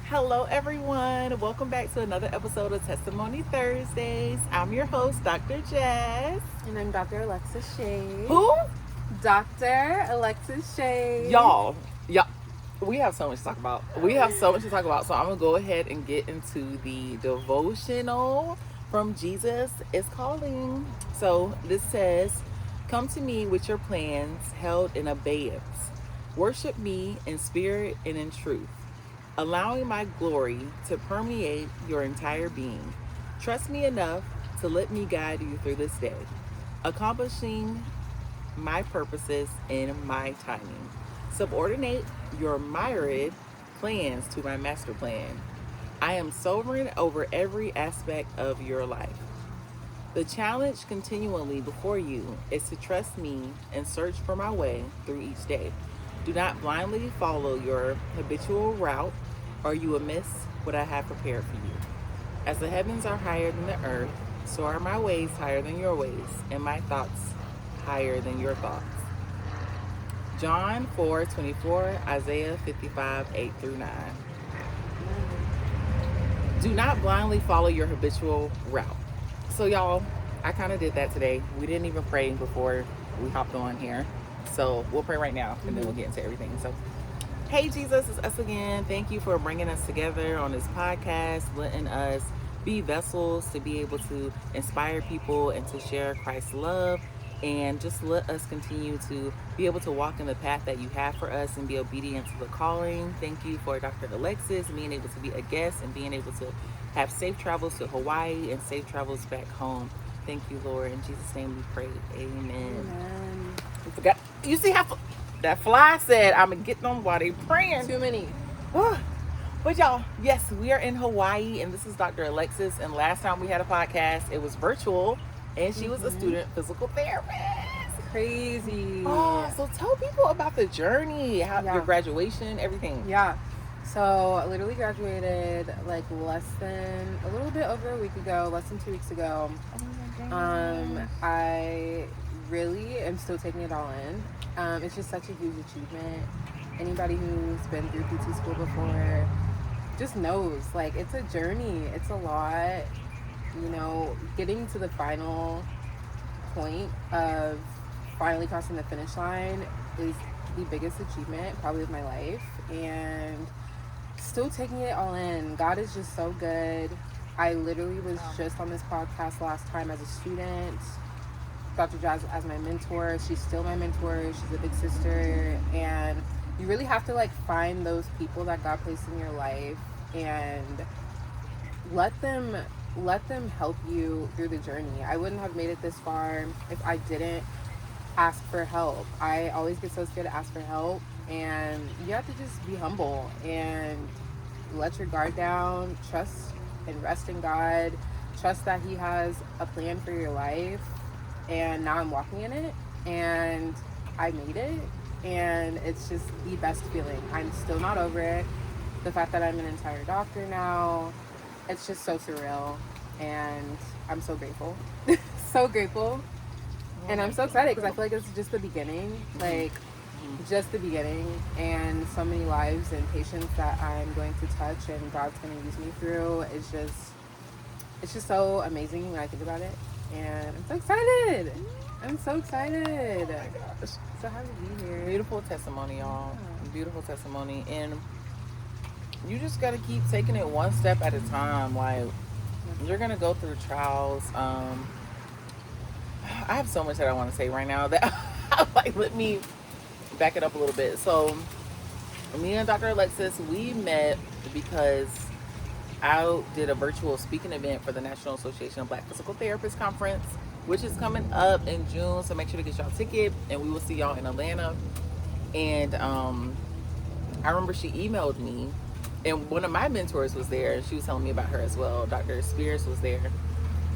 Hello, everyone. Welcome back to another episode of Testimony Thursdays. I'm your host, Dr. Jazz. And I'm Dr. Alexis Shea. Who? Dr. Alexis Shea. Y'all, we have so much to talk about. So I'm going to go ahead and get into the devotional from Jesus is Calling. So this says, "Come to me with your plans held in abeyance. Worship me in spirit and in truth, allowing my glory to permeate your entire being. Trust me enough to let me guide you through this day, accomplishing my purposes in my timing. Subordinate your myriad plans to my master plan. I am sovereign over every aspect of your life. The challenge continually before you is to trust me and search for my way through each day. Do not blindly follow your habitual route, or you will miss what I have prepared for you. As the heavens are higher than the earth, so are my ways higher than your ways, and my thoughts higher than your thoughts." John 4:24, Isaiah 55, 8 through 9. Do not blindly follow your habitual route. So y'all, I kind of did that today. We didn't even pray before we hopped on here. So we'll pray right now, and then we'll get into everything. So, hey Jesus, it's us again. Thank you for bringing us together on this podcast, letting us be vessels to be able to inspire people and to share Christ's love, and just let us continue to be able to walk in the path that you have for us and be obedient to the calling. Thank you for Dr. Alexis being able to be a guest and being able to have safe travels to Hawaii and safe travels back home. Thank you, Lord. In Jesus' name we pray. Amen. Amen. We forgot. You see how that fly said, "I'm going to get them while they praying." Too many. But y'all, yes, we are in Hawaii, and this is Dr. Alexis. And last time we had a podcast, it was virtual, and she was a student physical therapist. Crazy. Oh, so tell people about the journey, how Yeah. your graduation, everything. Yeah. So I literally graduated like a little bit over a week ago, less than 2 weeks ago. Oh my God. I really am still taking it all in. It's just such a huge achievement. Anybody who's been through PT school before just knows, like, it's a journey. It's a lot. You know, getting to the final point of finally crossing the finish line is the biggest achievement probably of my life, and still taking it all in. God is just so good. I literally was just on this podcast last time as a student. Dr. Jazz as my mentor. She's still my mentor. She's a big sister, and you really have to like find those people that God placed in your life and let them help you through the journey. I wouldn't have made it this far if I didn't ask for help. I always get so scared to ask for help, and you have to just be humble and let your guard down, trust and rest in God, trust that He has a plan for your life. And now I'm walking in it, and I made it, and it's just the best feeling. I'm still not over it. The fact that I'm an entire doctor now, it's just so surreal, and I'm so grateful. So grateful. And I'm so excited because I feel like it's just the beginning, like just the beginning, and so many lives and patients that I'm going to touch and God's going to use me through. It's just so amazing when I think about it. And I'm so excited. I'm so excited. So happy to be here. Beautiful testimony, y'all. Beautiful testimony. And you just got to keep taking it one step at a time. Like, you're going to go through trials. I have so much that I want to say right now that like, let me back it up a little bit. So me and Dr. Alexis, we met because I did a virtual speaking event for the National Association of Black Physical Therapists Conference, which is coming up in June. So make sure to get y'all a ticket, and we will see y'all in Atlanta. And I remember she emailed me, and one of my mentors was there, and she was telling me about her as well. Dr. Spears was there.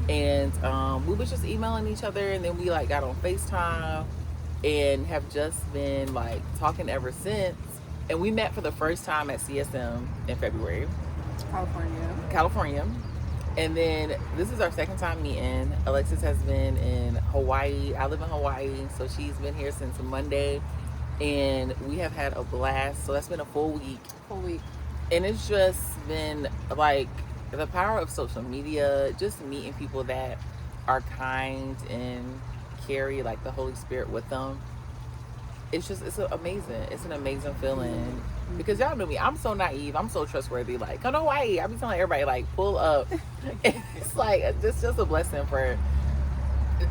And we was just emailing each other, and then we like got on FaceTime and have just been like talking ever since. And we met for the first time at CSM in February. California. And then this is our second time meeting. Alexis has been in Hawaii. I live in Hawaii, so she's been here since Monday. And we have had a blast. So that's been a full week. And it's just been like the power of social media, just meeting people that are kind and carry like the Holy Spirit with them. Amazing. It's an amazing feeling. Because y'all know me, I'm so naive, I'm so trustworthy. Like, come to Hawaii. I be telling everybody, like, pull up. It's like it's just a blessing for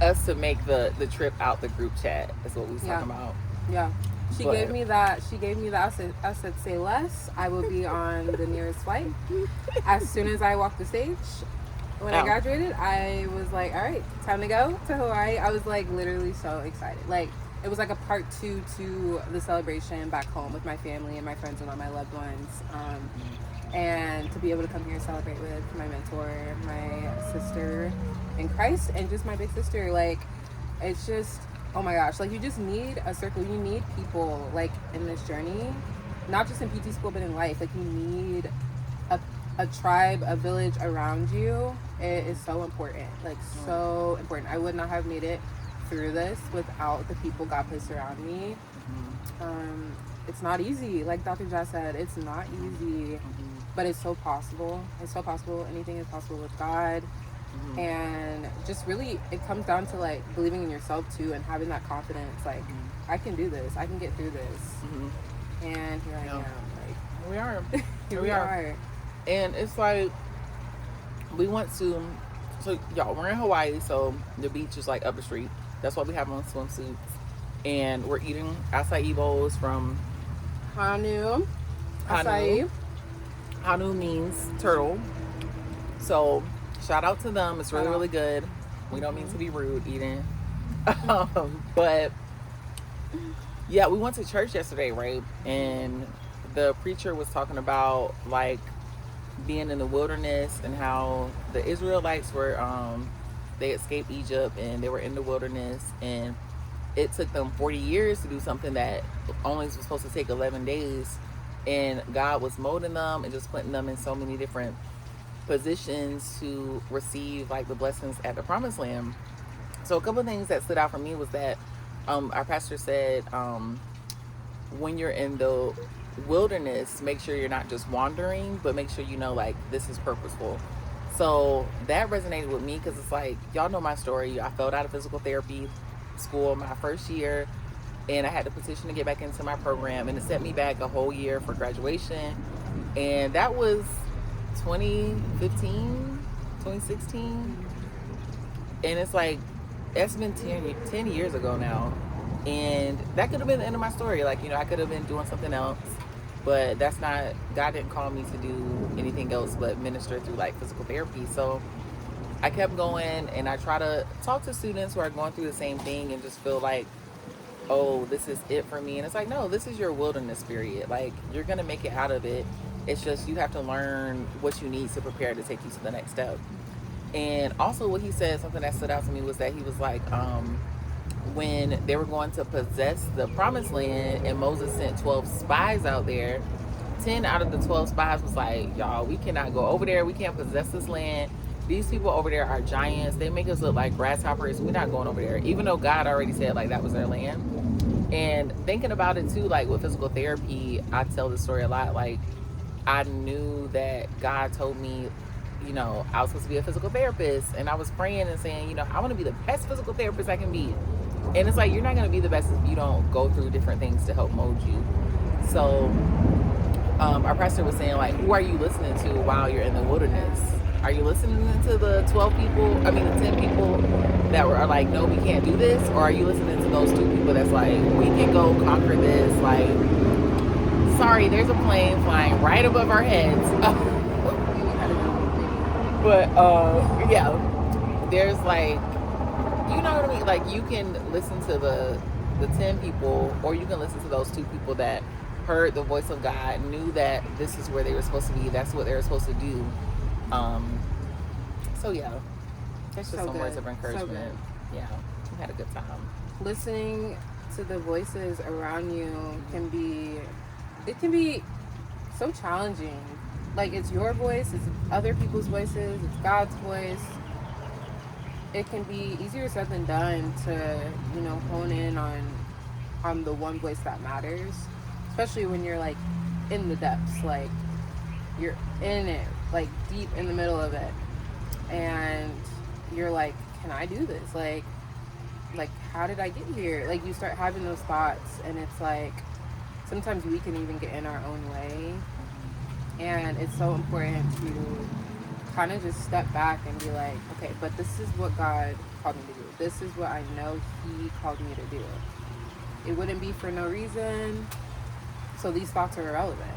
us to make the trip out the group chat. Is what we was talking about. Yeah. She gave me that. I said, say less. I will be on the nearest flight. As soon as I walked the stage, when I graduated, I was like, all right, time to go to Hawaii. I was like literally so excited. Like, it was like a part 2 to the celebration back home with my family and my friends and all my loved ones. And to be able to come here and celebrate with my mentor, my sister in Christ, and just my big sister. Like, it's just, oh my gosh, like, you just need a circle. You need people, like, in this journey, not just in PT school, but in life. Like, you need a tribe, a village around you. It is so important, like, so important. I would not have made it through this without the people God placed around me. It's not easy, like Dr. Jas said, it's not easy, but it's so possible. It's so possible. Anything is possible with God. And just really, it comes down to like believing in yourself too, and having that confidence, like, I can do this, I can get through this. And here I am, like, we are. Here we are. And it's like, we want to, so y'all, we're in Hawaii, so the beach is like up the street. That's why we have on swimsuits. And we're eating acai bowls from Hanu. Acai. Hanu means turtle. So shout out to them. It's really, really good. We don't mean to be rude eating. But yeah, we went to church yesterday, right? And the preacher was talking about like being in the wilderness and how the Israelites were they escaped Egypt and they were in the wilderness, and it took them 40 years to do something that only was supposed to take 11 days. And God was molding them and just putting them in so many different positions to receive like the blessings at the promised land. So a couple of things that stood out for me was that our pastor said when you're in the wilderness, make sure you're not just wandering, but make sure you know like this is purposeful. So that resonated with me because it's like, y'all know my story. I failed out of physical therapy school my first year, and I had to petition to get back into my program, and it set me back a whole year for graduation. And that was 2015, 2016. And it's like, that's been 10 years ago now. And that could have been the end of my story. Like, you know, I could have been doing something else, but that's not, God didn't call me to do anything else but minister through like physical therapy. So I kept going, and I try to talk to students who are going through the same thing and just feel like, oh, this is it for me. And it's like, no, this is your wilderness period. Like, you're going to make it out of it. It's just, you have to learn what you need to prepare to take you to the next step. And also what he said, something that stood out to me, was that he was like, when they were going to possess the promised land and Moses sent 12 spies out there, 10 out of the 12 spies was like, y'all, we cannot go over there. We can't possess this land. These people over there are giants. They make us look like grasshoppers. We're not going over there. Even though God already said like that was their land. And thinking about it too, like with physical therapy, I tell this story a lot. Like, I knew that God told me, you know, I was supposed to be a physical therapist, and I was praying and saying, you know, I want to be the best physical therapist I can be. And it's like, you're not going to be the best if you don't go through different things to help mold you. So our pastor was saying, like, who are you listening to while you're in the wilderness? Are you listening to the 10 people that are like, no, we can't do this? Or are you listening to those 2 people that's like, we can go conquer this? Like, sorry, there's a plane flying right above our heads. But yeah, there's like, you know what I mean? Like, you can listen to the 10 people, or you can listen to those 2 people that heard the voice of God, knew that this is where they were supposed to be, that's what they were supposed to do. So yeah, that's just some words of encouragement. Yeah, we had a good time. Listening to the voices around you can be so challenging. Like, it's your voice, it's other people's voices, it's God's voice. It can be easier said than done to, you know, hone in on the one voice that matters, especially when you're like in the depths. Like, You're in it, like deep in the middle of it, and you're like, can I do this? Like how did I get here? Like you start having those thoughts, and it's like sometimes we can even get in our own way, and it's so important to kind of just step back and be like, okay, but this is what God called me to do. This is what I know He called me to do. It wouldn't be for no reason. So these thoughts are irrelevant.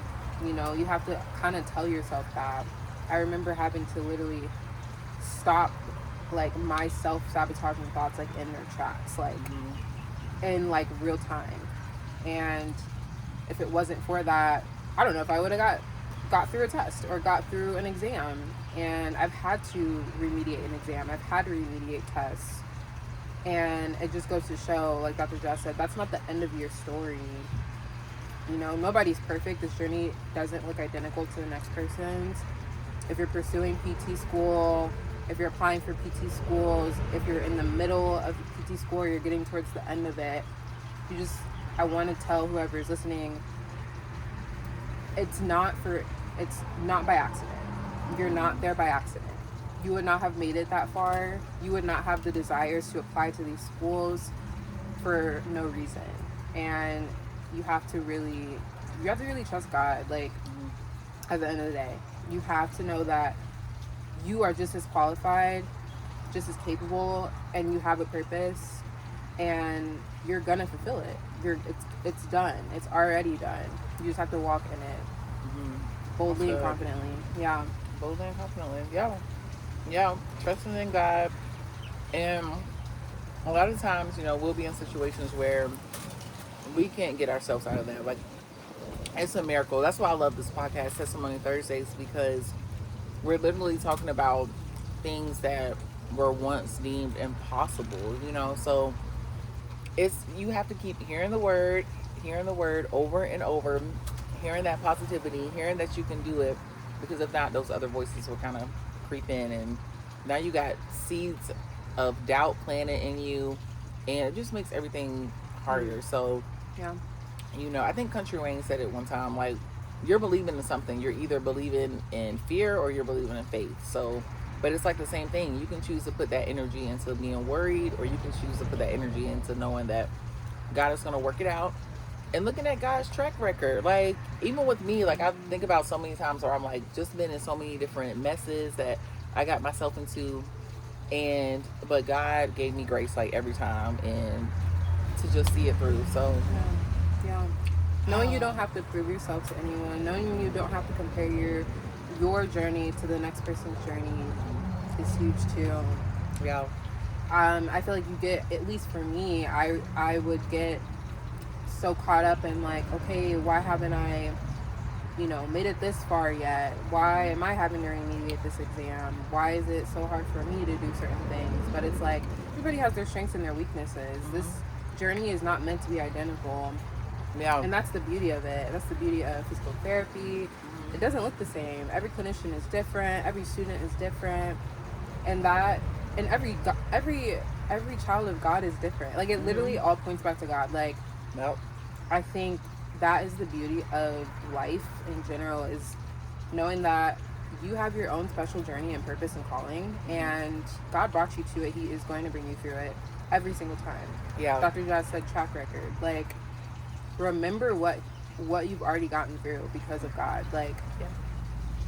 You know, you have to kind of tell yourself that. I remember having to literally stop like my self-sabotaging thoughts like in their tracks, like in like real time. And if it wasn't for that, I don't know if I would have got through a test or got through an exam. And I've had to remediate an exam. I've had to remediate tests. And it just goes to show, like Dr. Jess said, that's not the end of your story. You know, nobody's perfect. This journey doesn't look identical to the next person's. If you're pursuing PT school, if you're applying for PT schools, if you're in the middle of PT school or you're getting towards the end of it, I want to tell whoever's listening, it's not by accident. You're not there by accident. You would not have made it that far. You would not have the desires to apply to these schools for no reason. And you have to really trust God. Like, at the end of the day, you have to know that you are just as qualified, just as capable, and you have a purpose, and you're gonna fulfill it. It's done. It's already done. You just have to walk in it boldly and confidently. Yeah. Boldly and confidently. Yeah. Trusting in God. And a lot of times, you know, we'll be in situations where we can't get ourselves out of that. Like, it's a miracle. That's why I love this podcast, Testimony Thursdays, because we're literally talking about things that were once deemed impossible, you know. So you have to keep hearing the word over and over, hearing that positivity, hearing that you can do it, because if not, those other voices will kind of creep in, and now you got seeds of doubt planted in you, and it just makes everything harder. So yeah, you know, I think Country Wayne said it one time, like, you're believing in something. You're either believing in fear or you're believing in faith. So, but it's like the same thing. You can choose to put that energy into being worried, or you can choose to put that energy into knowing that God is going to work it out. And looking at God's track record, like, even with me, like, I think about so many times where I'm like just been in so many different messes that I got myself into, but God gave me grace like every time, and to just see it through. So yeah. Knowing you don't have to prove yourself to anyone, knowing you don't have to compare your journey to the next person's journey is huge too. Yeah. I feel like you get, at least for me, I would get so caught up in like, okay, why haven't I, you know, made it this far yet? Why am I having to remediate this exam? Why is it so hard for me to do certain things? But it's like, everybody has their strengths and their weaknesses. This journey is not meant to be identical. Yeah. And that's the beauty of it. That's the beauty of physical therapy. It doesn't look the same. Every clinician is different. Every student is different. And every child of God is different. Like, it literally all points back to God. Like, Nope. I think that is the beauty of life in general, is knowing that you have your own special journey and purpose and calling, and God brought you to it. He is going to bring you through it every single time. Yeah. Dr. Jazz said track record. Like, remember what you've already gotten through because of God. Like, yeah.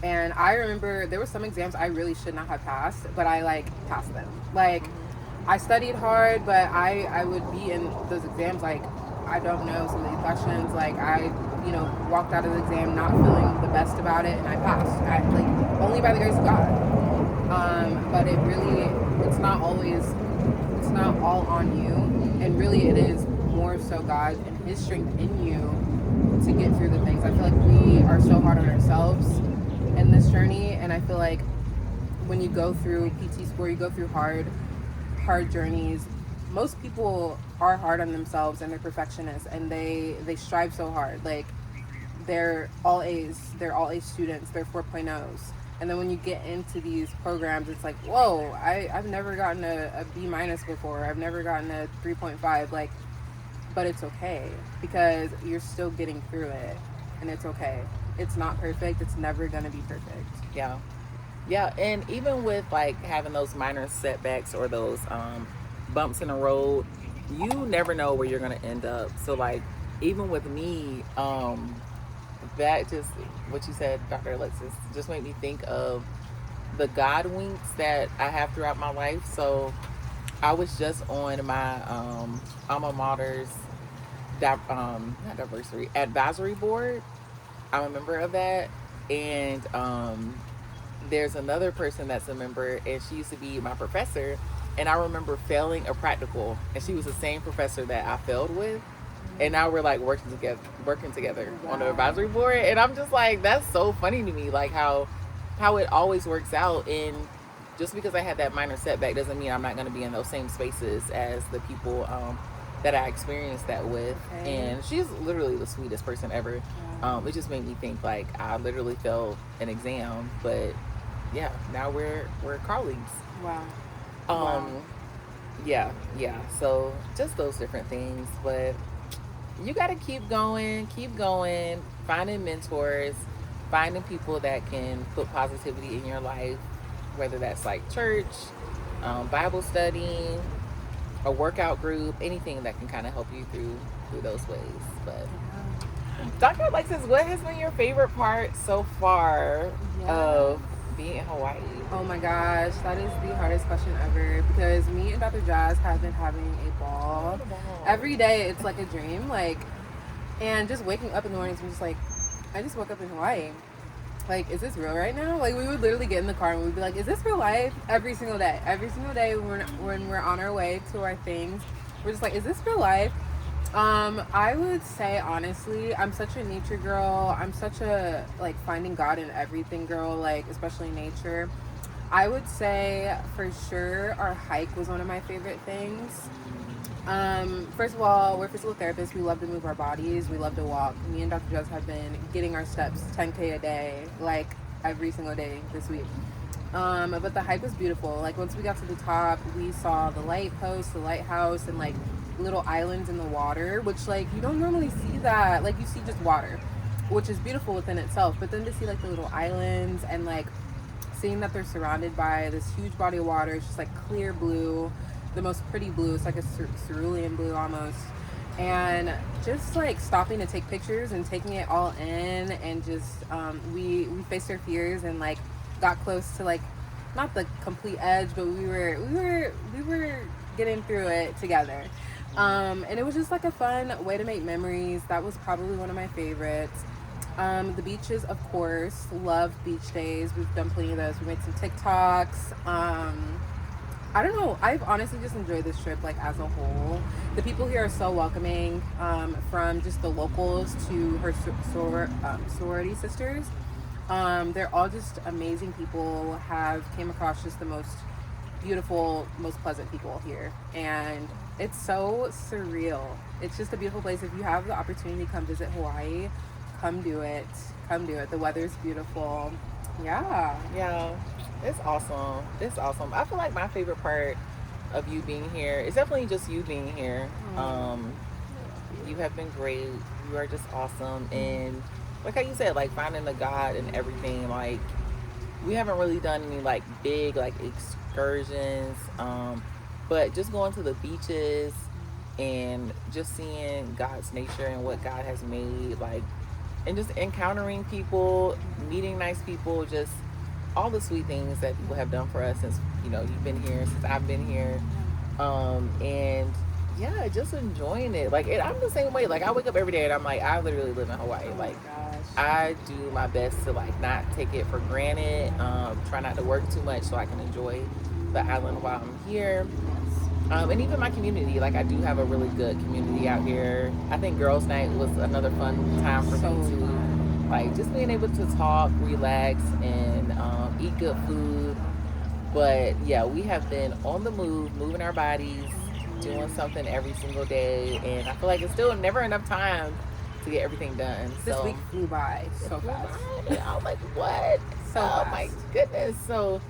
And I remember there were some exams I really should not have passed, but I like passed them. Like, I studied hard, but I would be in those exams like, I don't know some of these questions. Like, I, you know, walked out of the exam not feeling the best about it, and I passed. Like, only by the grace of God. But it really, it's not all on you, and really it is more so God and His strength in you to get through the things. I feel like we are so hard on ourselves in this journey, and I feel like when you go through PT school, you go through hard journeys. Most people are hard on themselves, and they're perfectionists, and they strive so hard. Like, they're all A's students, they're 4.0s. And then when you get into these programs, it's like, whoa, I've never gotten a B- before. I've never gotten a 3.5. Like, but it's okay, because you're still getting through it. and it's okay. It's not perfect. It's never gonna be perfect. Yeah. Yeah, and even with like having those minor setbacks or those bumps in the road, you never know where you're gonna end up. So like even with me, that just what you said, Dr. Alexis, just made me think of the God winks that I have throughout my life. So I was just on my alma mater's not diversity advisory board. I'm a member of that, and there's another person that's a member, and she used to be my professor. And I remember failing a practical, and she was the same professor that I failed with. And now we're like working together on the advisory board. And I'm just like, that's so funny to me, like how it always works out. And just because I had that minor setback doesn't mean I'm not going to be in those same spaces as the people that I experienced that with. Okay. And she's literally the sweetest person ever. It just made me think like I literally failed an exam, but yeah, now we're colleagues. Wow. Yeah. So just those different things, but you got to keep going, finding mentors, finding people that can put positivity in your life, whether that's like church, Bible study, a workout group, anything that can kind of help you through those ways. But Dr. Alexis, what has been your favorite part so far of being in Hawaii? Oh my gosh, that is the hardest question ever, because me and Dr. Jazz have been having a ball. Every day it's like a dream, like, and just waking up in the mornings, I'm just like, I just woke up in Hawaii. Like, is this real right now? Like, we would literally get in the car and we'd be like, is this real life? Every single day when we're on our way to our things, we're just like, is this real life? I would say, honestly, I'm such a nature girl. I'm such a, like, finding God in everything girl, like, especially nature. I would say, for sure, our hike was one of my favorite things. First of all, we're physical therapists. We love to move our bodies. We love to walk. Me and Dr. Jazz have been getting our steps 10K a day, like, every single day this week. But the hike was beautiful. Like, once we got to the top, we saw the light post, the lighthouse, and, like, little islands in the water, which, like, you don't normally see that. Like, you see just water, which is beautiful within itself, but then to see, like, the little islands and, like, seeing that they're surrounded by this huge body of water, it's just like clear blue, the most pretty blue. It's like a cerulean blue almost. And just like stopping to take pictures and taking it all in, and just we faced our fears and like got close to, like, not the complete edge, but we were getting through it together. And it was just like a fun way to make memories. That was probably one of my favorites. The beaches, of course. Love beach days. We've done plenty of those. We made some TikToks. I don't know. I've honestly just enjoyed this trip, like, as a whole. The people here are so welcoming, from just the locals to her sorority sisters. They're all just amazing people. Came across just the most beautiful, most pleasant people here. And it's so surreal. It's just a beautiful place. If you have the opportunity to come visit Hawaii, come do it. The weather's beautiful. Yeah. It's awesome. I feel like my favorite part of you being here is definitely just you being here. You have been great. You are just awesome. And like how you said, like, finding the God and everything, like, we haven't really done any like big like excursions, but just going to the beaches and just seeing God's nature and what God has made, like, and just encountering people, meeting nice people, just all the sweet things that people have done for us since, you know, you've been here, since I've been here. And yeah, just enjoying it. Like, I'm the same way. Like, I wake up every day and I'm like, I literally live in Hawaii. Like, I do my best to, like, not take it for granted. Try not to work too much so I can enjoy the island while I'm here. And even my community, like, I do have a really good community out here. I think Girls Night was another fun time for me too. Like, just being able to talk, relax, and eat good food. But yeah, we have been on the move, moving our bodies, doing something every single day, and I feel like it's still never enough time to get everything done. This week flew by so fast. I was like, what? So fast. My goodness. So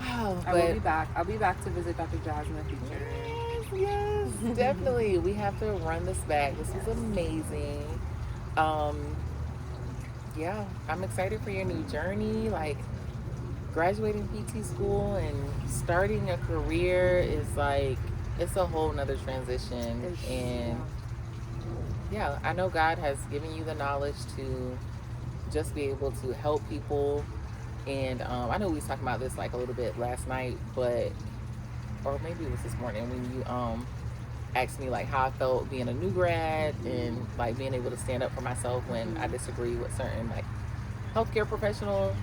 I will be back. I'll be back to visit Dr. Jazz in the future. Yes, definitely. We have to run this back. This was amazing. Yeah, I'm excited for your new journey. Like, graduating PT school and starting a career is like, it's a whole nother transition. It's, And yeah. yeah, I know God has given you the knowledge to just be able to help people. And I know we was talking about this like a little bit last night, but or maybe it was this morning when you asked me like how I felt being a new grad and like being able to stand up for myself when I Mhm. disagree with certain like healthcare professionals.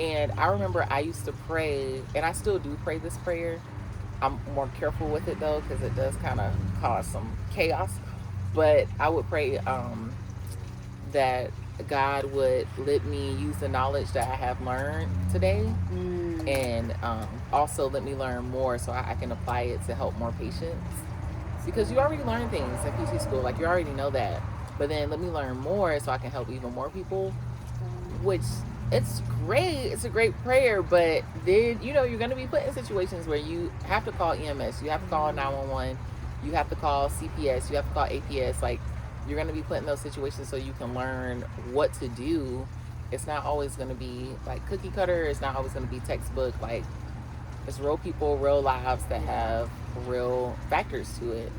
And I remember I used to pray, and I still do pray this prayer. I'm more careful with it though, because it does kind of cause some chaos. But I would pray that God would let me use the knowledge that I have learned today, Mm. and also let me learn more so I can apply it to help more patients. Because you already learn things at PT school, like you already know that. But then let me learn more so I can help even more people, which it's great. It's a great prayer, but then you're going to be put in situations where you have to call EMS, you have to call 911, you have to call CPS, you have to call APS. Like, you're going to be put in those situations so you can learn what to do. It's not always going to be like cookie cutter. It's not always going to be textbook. Like, it's real people, real lives that Yeah. have real factors to it.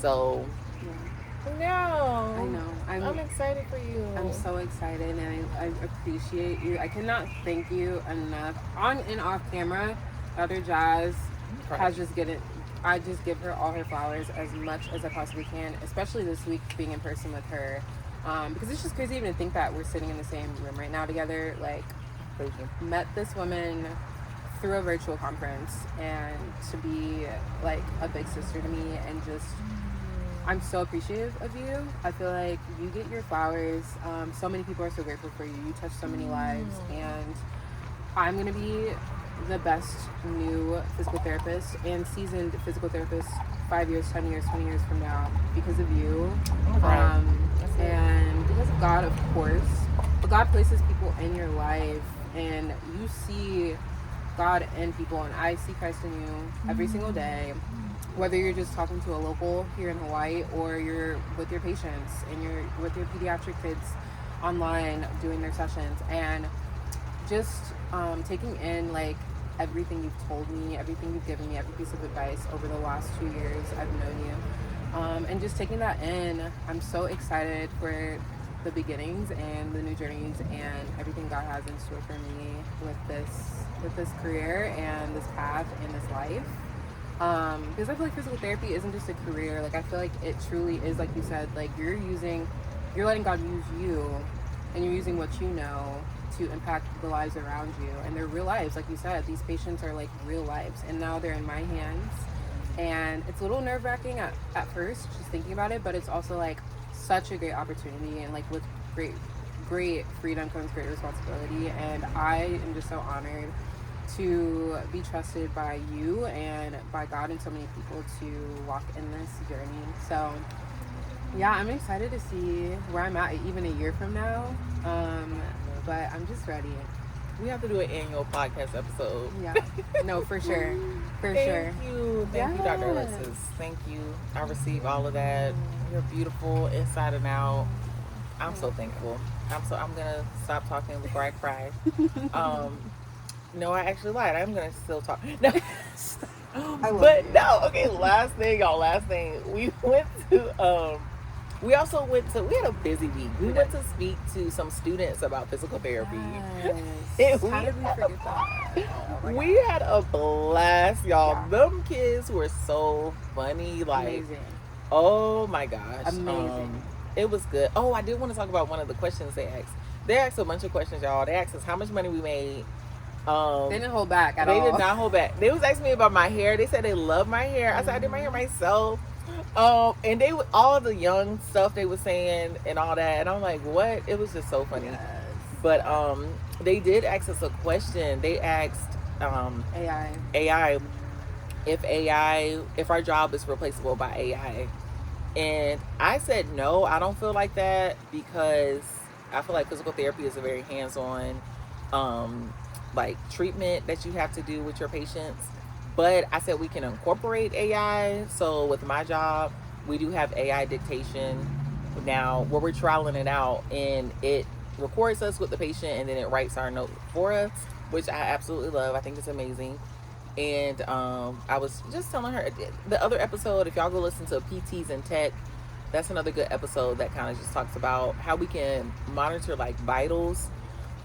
So Yeah. I no, know. I'm excited for I'm you. so excited, and I appreciate you. I cannot thank you enough. On and off camera, Dr. Jazz Right. has just getting. I just give her all her flowers as much as I possibly can, especially this week being in person with her. Because it's just crazy even to think that we're sitting in the same room right now together. Like, Thank you. met this woman through a virtual conference, and to be like a big sister to me, and just I'm so appreciative of you. I feel like you get your flowers. So many people are so grateful for you. You touch so many lives, and I'm going to be the best new physical therapist and seasoned physical therapist 5 years, 10 years, 20 years from now because of you. Right. That's it. And because of God, of course. But God places people in your life, and you see God in people, and I see Christ in you every single day. Whether you're just talking to a local here in Hawaii, or you're with your patients and you're with your pediatric kids online doing their sessions, and just taking in like everything you've told me, everything you've given me, every piece of advice over the last 2 years I've known you, and just taking that in. I'm so excited for the beginnings and the new journeys and everything God has in store for me with this career and this path and this life. Because I feel like physical therapy isn't just a career. Like, I feel like it truly is, like you said, like you're letting God use you, and you're using what you know to impact the lives around you. And they're real lives, like you said. These patients are like real lives, and now they're in my hands. And it's a little nerve wracking at first, just thinking about it, but it's also like such a great opportunity, and like with great freedom comes great responsibility. And I am just so honored to be trusted by you and by God and so many people to walk in this journey. So yeah, I'm excited to see where I'm at even a year from now. But I'm just ready. We have to do an annual podcast episode. Yeah. No, for sure. For Thank sure. you. Thank you, Dr. Yes. Alexis. Thank you. I receive all of that. You're beautiful inside and out. I'm so thankful. I'm gonna stop talking before I cry. Um, no, I actually lied. I'm gonna still talk. No. I love But you. no, okay, last thing, y'all, last thing. We also went to, we had a busy week. We We went did. to speak to some students about physical therapy. Yes. And we How did we forget that? Oh my we god. had a blast, y'all. Yeah. Them kids were so funny. Like, Amazing. oh my gosh. Amazing. It was good. Oh, I did want to talk about one of the questions they asked. They asked a bunch of questions, y'all. They asked us how much money we made. They didn't hold back at They did all. not hold back. They was asking me about my hair. They said they love my hair. I said I did my hair myself. And they would, all the young stuff they were saying and all that, and I'm like, what? It was just so funny. Yes. But they did ask us a question. They asked AI. AI if our job is replaceable by AI, and I said no. I don't feel like that because I feel like physical therapy is a very hands-on like treatment that you have to do with your patients. But I said we can incorporate AI. So with my job, we do have AI dictation now where we're trialing it out, and it records us with the patient, and then it writes our note for us, which I absolutely love. I think it's amazing. And I was just telling her the other episode, if y'all go listen to PTs and Tech, that's another good episode that kind of just talks about how we can monitor like vitals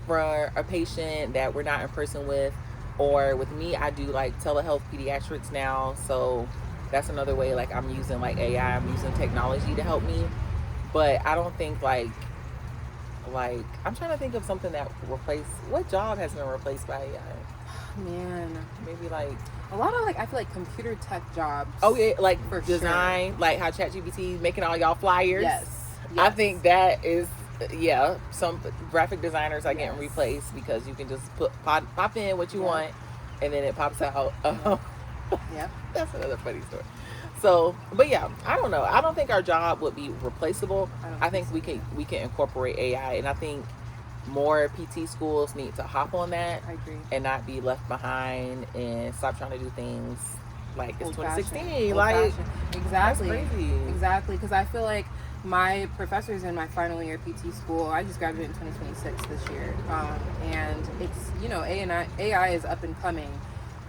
for a patient that we're not in person with. Or with me, I do like telehealth pediatrics now, so that's another way. Like I'm using like AI, I'm using technology to help me. But I don't think like I'm trying to think of something that replaced, what job has been replaced by AI? Man, Maybe like a lot of like, I feel like computer tech jobs. oh yeah, like for design, sure. like how ChatGPT making all y'all flyers. Yes. I think that is, yeah, some graphic designers are getting replaced because you can just pop in what you want, and then it pops out. Yeah. That's another funny story. So, but yeah, I don't know. I don't think our job would be replaceable. I think we can incorporate AI, and I think more PT schools need to hop on that. I agree. And not be left behind and stop trying to do things like it's 2016. Old like fashioned. Exactly. That's crazy. Exactly. Because I feel like my professors in my final year PT school, I just graduated in 2026 this year, and it's, you know, AI is up and coming.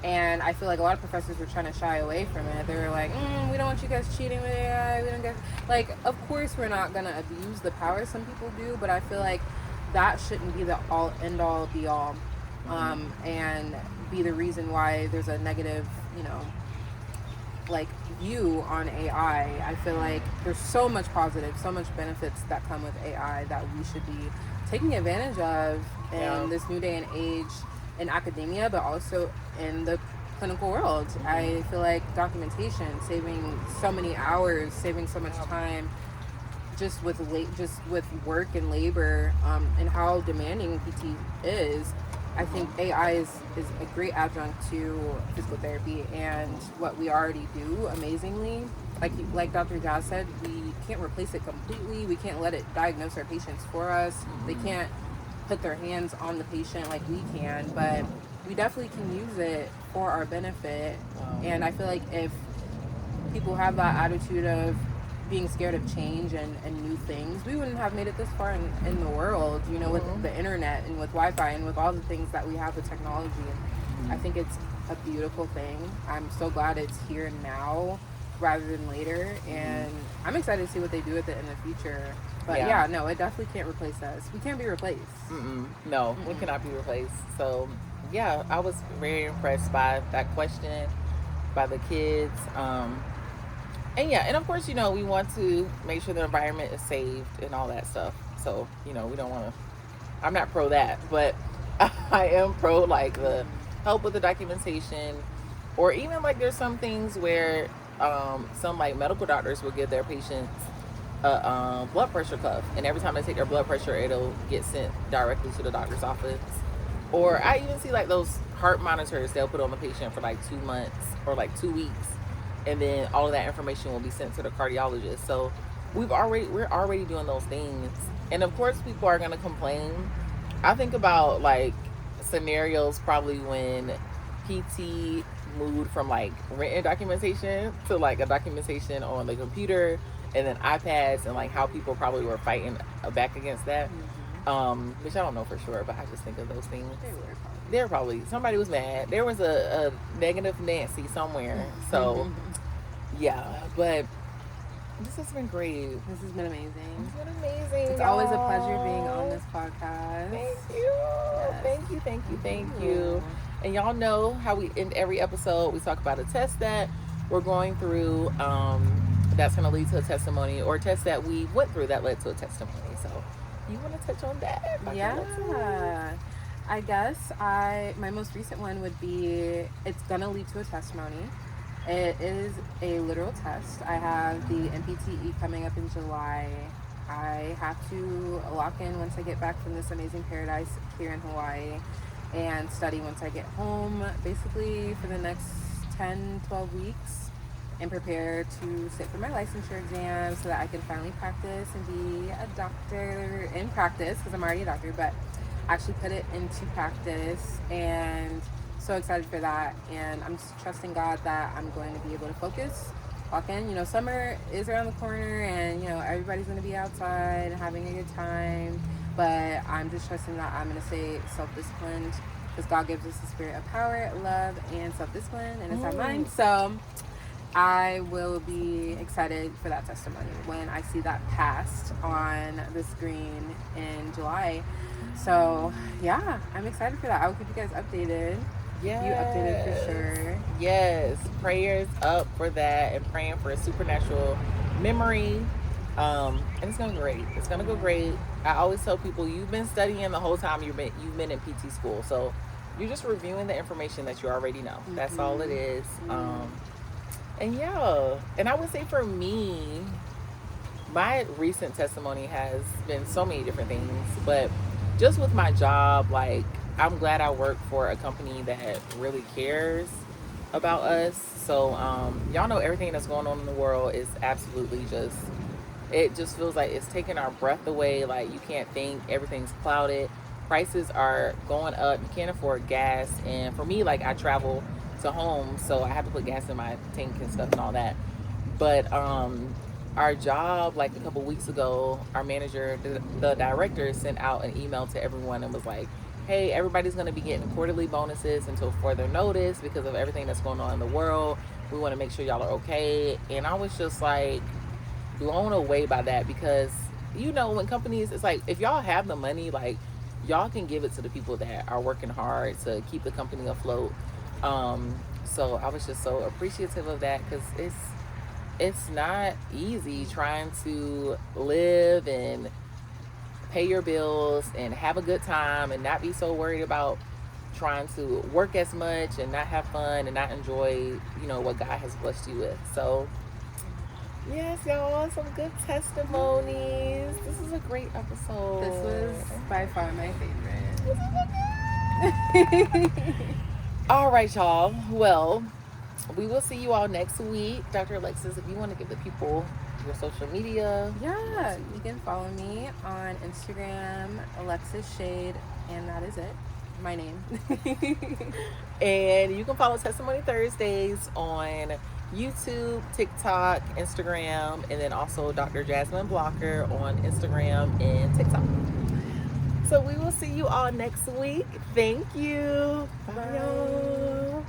And I feel like a lot of professors were trying to shy away from it. They were like, we don't want you guys cheating with AI. We don't get, like, of course we're not going to abuse the power some people do, but I feel like that shouldn't be the all end all be all, and be the reason why there's a negative, you know, like view on AI. I feel like there's so much positive, so much benefits that come with AI that we should be taking advantage of in this new day and age in academia, but also in the clinical world. I feel like documentation, saving so many hours, saving so much time, just with work and labor, and how demanding PT is. I think AI is a great adjunct to physical therapy and what we already do amazingly. Like Dr. Jazz said, we can't replace it completely. We can't let it diagnose our patients for us. They can't put their hands on the patient like we can, but we definitely can use it for our benefit. And I feel like if people have that attitude of being scared of change and new things, we wouldn't have made it this far in the world, you know, with the internet and with Wi-Fi and with all the things that we have with technology. I think it's a beautiful thing. I'm so glad it's here now rather than later, and I'm excited to see what they do with it in the future. But yeah, no, it definitely can't replace us. We can't be replaced. No, we cannot be replaced. So yeah, I was very impressed by that question, by the kids. And yeah, and of course, you know, we want to make sure the environment is saved and all that stuff. So, you know, we don't want to, I'm not pro that, but I am pro like the help with the documentation, or even like there's some things where some like medical doctors will give their patients a blood pressure cuff, and every time they take their blood pressure, it'll get sent directly to the doctor's office. Or I even see like those heart monitors they'll put on the patient for like 2 months or like 2 weeks, and then all of that information will be sent to the cardiologist. So we're already doing those things, and of course people are going to complain. I think about like scenarios probably when PT moved from like written documentation to like a documentation on the computer and then iPads, and like how people probably were fighting back against that. Which I don't know for sure, but I just think of those things. They were probably somebody was mad. There was a negative Nancy somewhere. So yeah, but this has been great. This has been amazing. It's been amazing. It's always a pleasure being on this podcast. Thank you. Yes. Thank you. And y'all know how we end every episode. We talk about a test that we're going through, that's going to lead to a testimony, or a test that we went through that led to a testimony. So you want to touch on that? Yeah. I guess my most recent one would be, it's going to lead to a testimony. It is a literal test. I have the MPTE coming up in July. I have to lock in once I get back from this amazing paradise here in Hawaii and study once I get home, basically for the next 10-12 weeks, and prepare to sit for my licensure exam so that I can finally practice and be a doctor in practice, because I'm already a doctor, but actually put it into practice. And so excited for that, and I'm just trusting God that I'm going to be able to focus, lock in. You know, summer is around the corner, and you know, everybody's going to be outside having a good time. but I'm just trusting that I'm going to stay self-disciplined because God gives us the spirit of power, love, and self-discipline, and it's our mind. So I will be excited for that testimony when I see that passed on the screen in July. So yeah, I'm excited for that. I will keep you guys updated. Yes. You updated for sure. Yes. Prayers up for that and praying for a supernatural memory. And it's gonna go great. It's gonna go great. I always tell people you've been studying the whole time you've been in PT school. So you're just reviewing the information that you already know. That's all it is. And yeah. And I would say for me, my recent testimony has been so many different things, but just with my job, like I'm glad I work for a company that really cares about us. So y'all know everything that's going on in the world is absolutely just, it just feels like it's taking our breath away. Like you can't think, everything's clouded, prices are going up, you can't afford gas. And for me, like I travel to home, so I have to put gas in my tank and stuff and all that. But our job, like a couple weeks ago, our manager, the director, sent out an email to everyone and was like, hey, everybody's going to be getting quarterly bonuses until further notice because of everything that's going on in the world. We want to make sure y'all are okay. And I was just like blown away by that because, you know, when companies, it's like if y'all have the money, like y'all can give it to the people that are working hard to keep the company afloat. So I was just so appreciative of that because it's not easy trying to live and pay your bills and have a good time and not be so worried about trying to work as much and not have fun and not enjoy, you know, what God has blessed you with. So yes, y'all, some good testimonies. This is a great episode. This was by far my favorite. All right, y'all. Well, we will see you all next week. Dr. Alexis, if you want to give the people your social media. Yeah, you can follow me on Instagram, Alexis Shade, and that is it. My name. And you can follow Testimony Thursdays on YouTube, TikTok, Instagram, and then also Dr. Jasmine Blocker on Instagram and TikTok. So we will see you all next week. Thank you. Bye. Bye.